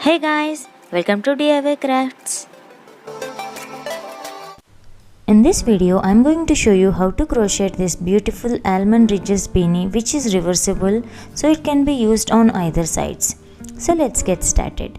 Hey guys, welcome to diykraftz. In this video, I am going to show you how to crochet this beautiful almond ridges beanie which is reversible so it can be used on either sides. So let's get started.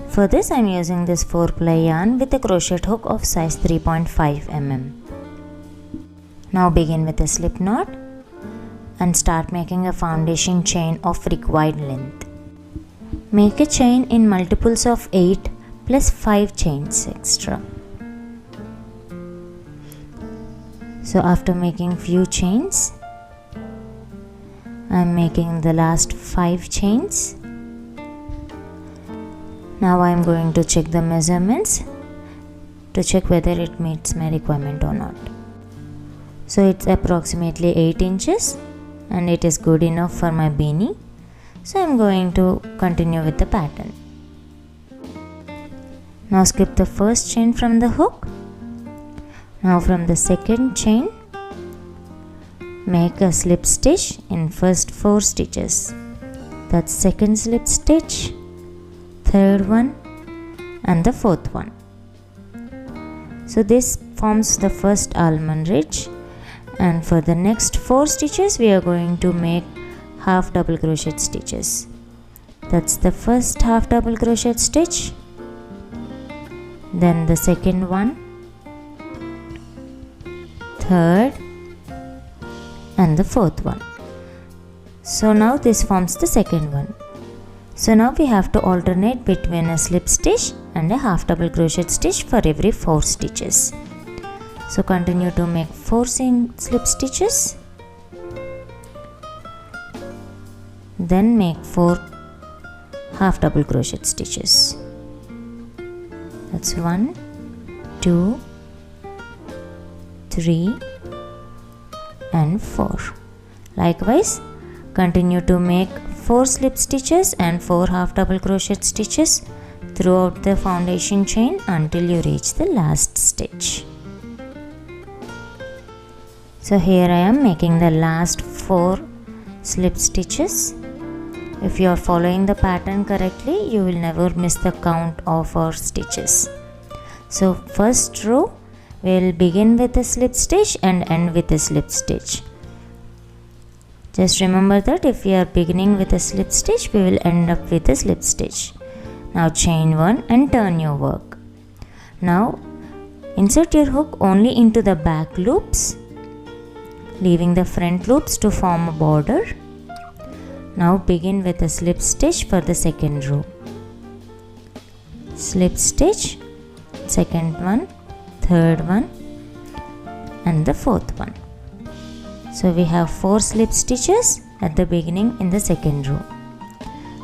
For this I am using this 4-ply yarn with a crochet hook of size 3.5 mm. Now begin with a slip knot and start making a foundation chain of required length. Make a chain in multiples of 8 plus 5 chains extra. So after making few chains, I am making the last 5 chains. Now I am going to check the measurements to check whether it meets my requirement or not. So it's approximately 8 inches and it is good enough for my beanie. So I am going to continue with the pattern. Now skip the first chain from the hook. Now from the second chain, make a slip stitch in first 4 stitches. That's second slip stitch, third one and the fourth one. So this forms the first almond ridge, and for the next 4 stitches we are going to make half double crochet stitches. That's the first half double crochet stitch, then the second one, third and the fourth one. So now this forms the second one. So now we have to alternate between a slip stitch and a half double crochet stitch for every 4 stitches. So continue to make 4 slip stitches, then make 4 half double crochet stitches. That's 1, 2, 3 and 4. Likewise, continue to make 4 slip stitches and 4 half double crochet stitches throughout the foundation chain until you reach the last stitch. So here I am making the last 4 slip stitches. If you are following the pattern correctly, you will never miss the count of our stitches. So first row we will begin with a slip stitch and end with a slip stitch. Just remember that if we are beginning with a slip stitch, we will end up with a slip stitch. Now chain 1 and turn your work. Now insert your hook only into the back loops, leaving the front loops to form a border. Now begin with a slip stitch for the second row. Slip stitch, second one, third one and the fourth one. So we have 4 slip stitches at the beginning in the second row.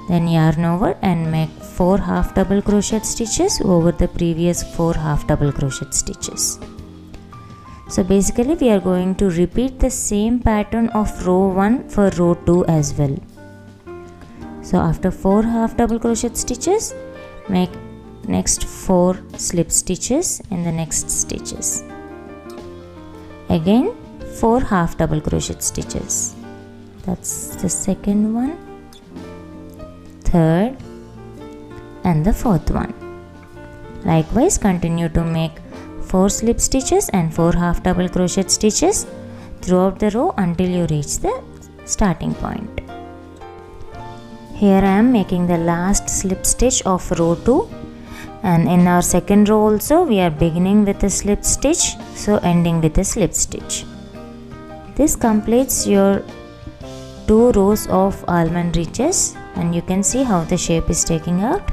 Then yarn over and make 4 half double crochet stitches over the previous 4 half double crochet stitches. So basically we are going to repeat the same pattern of row 1 for row 2 as well. So after 4 half double crochet stitches, make next 4 slip stitches in the next stitches. Again 4 half double crochet stitches. That's the second one, third and the fourth one. Likewise continue to make 4 slip stitches and 4 half double crochet stitches throughout the row until you reach the starting point. Here I am making the last slip stitch of row 2, and in our second row also we are beginning with a slip stitch, so ending with a slip stitch. This completes your 2 rows of almond ridges, and you can see how the shape is taking out.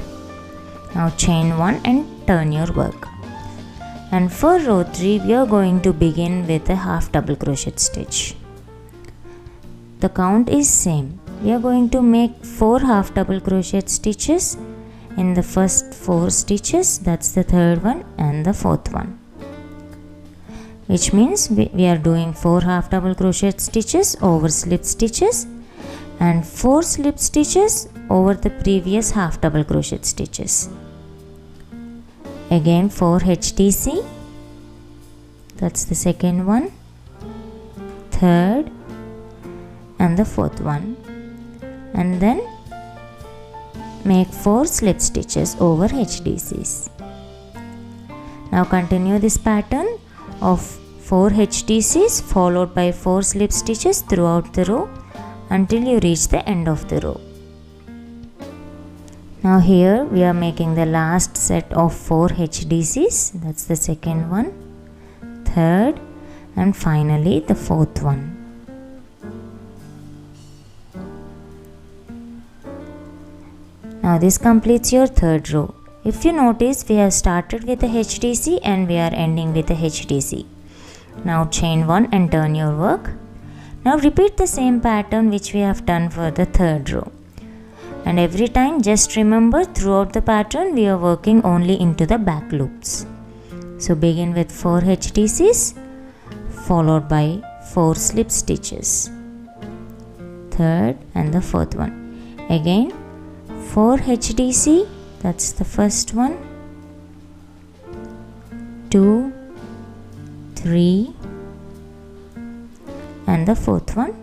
Now chain 1 and turn your work. And for row 3 we are going to begin with a half double crochet stitch. The count is same. We are going to make 4 half double crochet stitches in the first 4 stitches, that's the third one and the fourth one. Which means we are doing 4 half double crochet stitches over slip stitches and 4 slip stitches over the previous half double crochet stitches. Again 4 HDC, that's the second one, third and the fourth one, and then make 4 slip stitches over HDCs. Now continue this pattern of 4 HDCs followed by 4 slip stitches throughout the row until you reach the end of the row. Now here we are making the last set of 4 HDCs, that's the second one, third, and finally the fourth one. Now this completes your third row. If you notice, we have started with a HDC and we are ending with a HDC. Now chain 1 and turn your work. Now repeat the same pattern which we have done for the third row. And every time just remember, throughout the pattern we are working only into the back loops. So begin with 4 HDCs followed by 4 slip stitches. Third and the fourth one. Again 4 HDC, that's the first one, 2, 3 and the fourth one.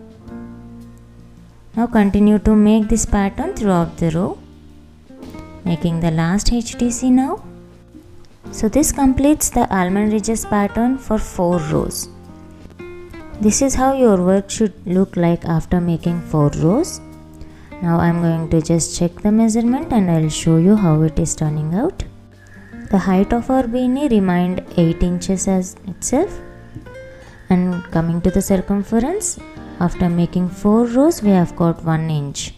Now continue to make this pattern throughout the row, making the last HDC now. So this completes the almond ridges pattern for 4 rows. This is how your work should look like after making 4 rows. Now I am going to just check the measurement and I will show you how it is turning out. The height of our beanie remained 8 inches as itself. And coming to the circumference, after making 4 rows we have got 1 inch.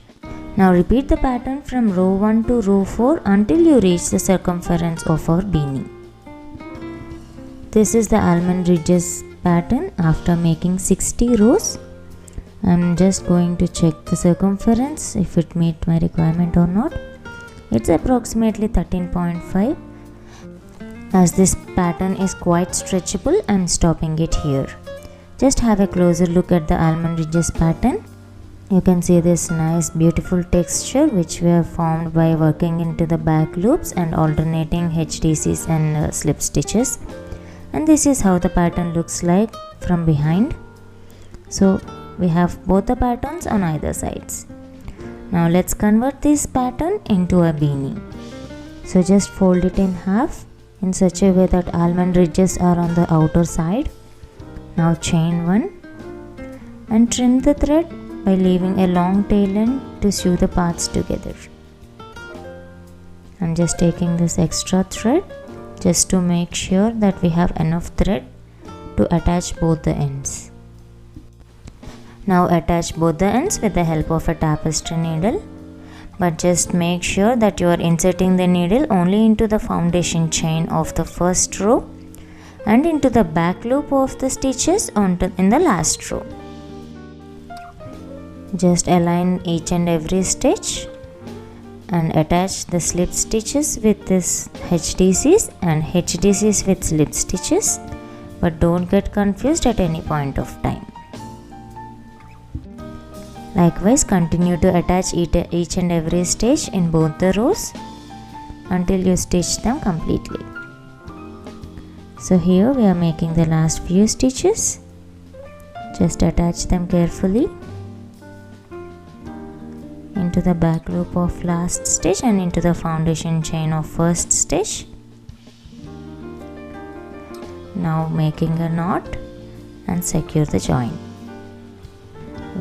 Now repeat the pattern from row 1 to row 4 until you reach the circumference of our beanie. This is the almond ridges pattern after making 60 rows. I am just going to check the circumference if it meets my requirement or not. It's approximately 13.5. As this pattern is quite stretchable, I am stopping it here. Just have a closer look at the almond ridges pattern. You can see this nice beautiful texture which we have formed by working into the back loops and alternating HDCs and slip stitches. And this is how the pattern looks like from behind. So we have both the patterns on either sides. Now let's convert this pattern into a beanie. So just fold it in half in such a way that almond ridges are on the outer side. Now chain 1 and trim the thread by leaving a long tail end to sew the parts together. I'm just taking this extra thread just to make sure that we have enough thread to attach both the ends. Now attach both the ends with the help of a tapestry needle, but just make sure that you are inserting the needle only into the foundation chain of the first row and into the back loop of the stitches in the last row. Just align each and every stitch and attach the slip stitches with this HDCs and HDCs with slip stitches, but don't get confused at any point of time. Likewise, continue to attach each and every stitch in both the rows until you stitch them completely. So here we are making the last few stitches. Just attach them carefully into the back loop of last stitch and into the foundation chain of first stitch. Now making a knot and secure the join.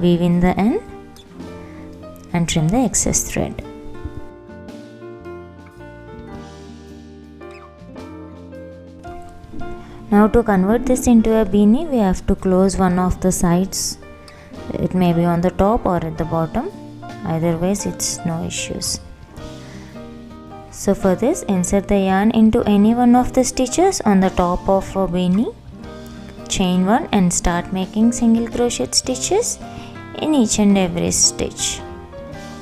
Weave in the end and trim the excess thread. Now to convert this into a beanie, we have to close one of the sides. It may be on the top or at the bottom. Either ways, it's no issues. So for this, insert the yarn into any one of the stitches on the top of a beanie. Chain 1 and start making single crochet stitches in each and every stitch.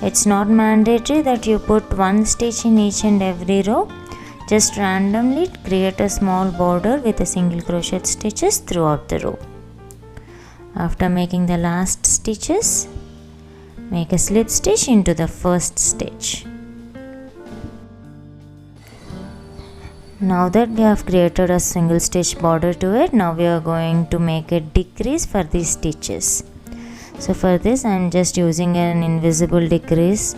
It's not mandatory that you put one stitch in each and every row. Just randomly create a small border with a single crochet stitches throughout the row. After making the last stitches, make a slip stitch into the first stitch. Now that we have created a single stitch border to it, now we are going to make a decrease for these stitches. So for this I am just using an invisible decrease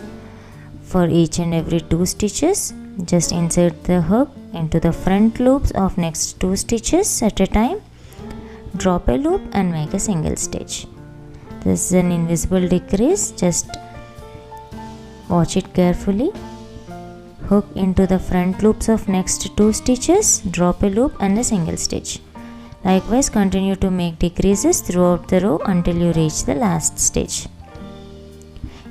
For each and every 2 stitches, just insert the hook into the front loops of next 2 stitches at a time. Drop a loop and make a single stitch. This is an invisible decrease, just watch it carefully. Hook into the front loops of next 2 stitches, drop a loop and a single stitch. Likewise, continue to make decreases throughout the row until you reach the last stitch.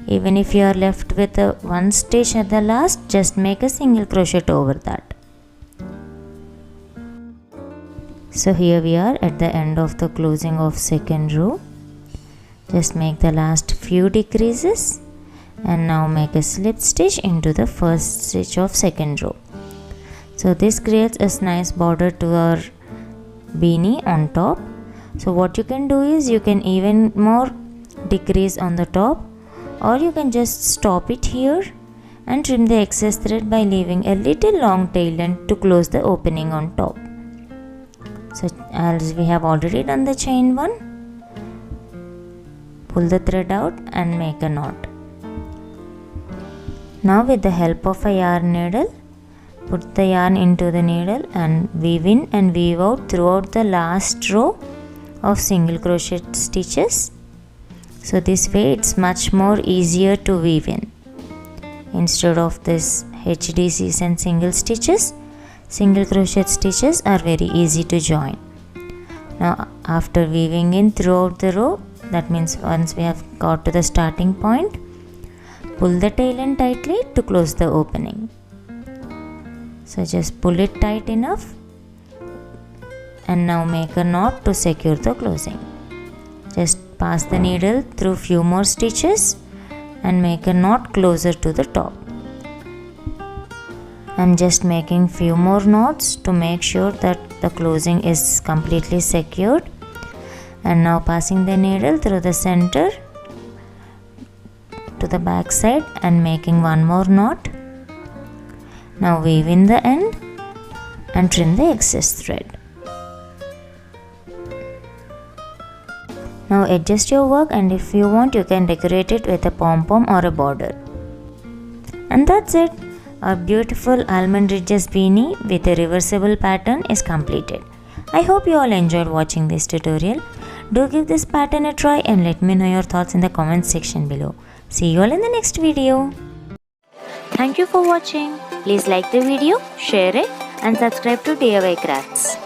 Even if you are left with a 1 stitch at the last, just make a single crochet over that. So here we are at the end of the closing of second row. Just make the last few decreases and now make a slip stitch into the first stitch of second row. So this creates a nice border to our beanie on top. So what you can do is you can even more decrease on the top, or you can just stop it here and trim the excess thread by leaving a little long tail end to close the opening on top. So as we have already done the chain 1, pull the thread out and make a knot. Now with the help of a yarn needle, put the yarn into the needle and weave in and weave out throughout the last row of single crochet stitches. So this way it's much more easier to weave in. Instead of this HDCs and single stitches, single crochet stitches are very easy to join. Now after weaving in throughout the row, that means once we have got to the starting point, pull the tail end tightly to close the opening. So just pull it tight enough and now make a knot to secure the closing. Just pass the needle through few more stitches and make a knot closer to the top. I'm just making few more knots to make sure that the closing is completely secured, and now passing the needle through the center to the back side and making one more knot. Now weave in the end and trim the excess thread. Now adjust your work, and if you want you can decorate it with a pom-pom or a border. And that's it. Our beautiful almond ridges beanie with a reversible pattern is completed. I hope you all enjoyed watching this tutorial. Do give this pattern a try and let me know your thoughts in the comment section below. See you all in the next video. Thank you for watching. Please like the video, share it and subscribe to diykraftz.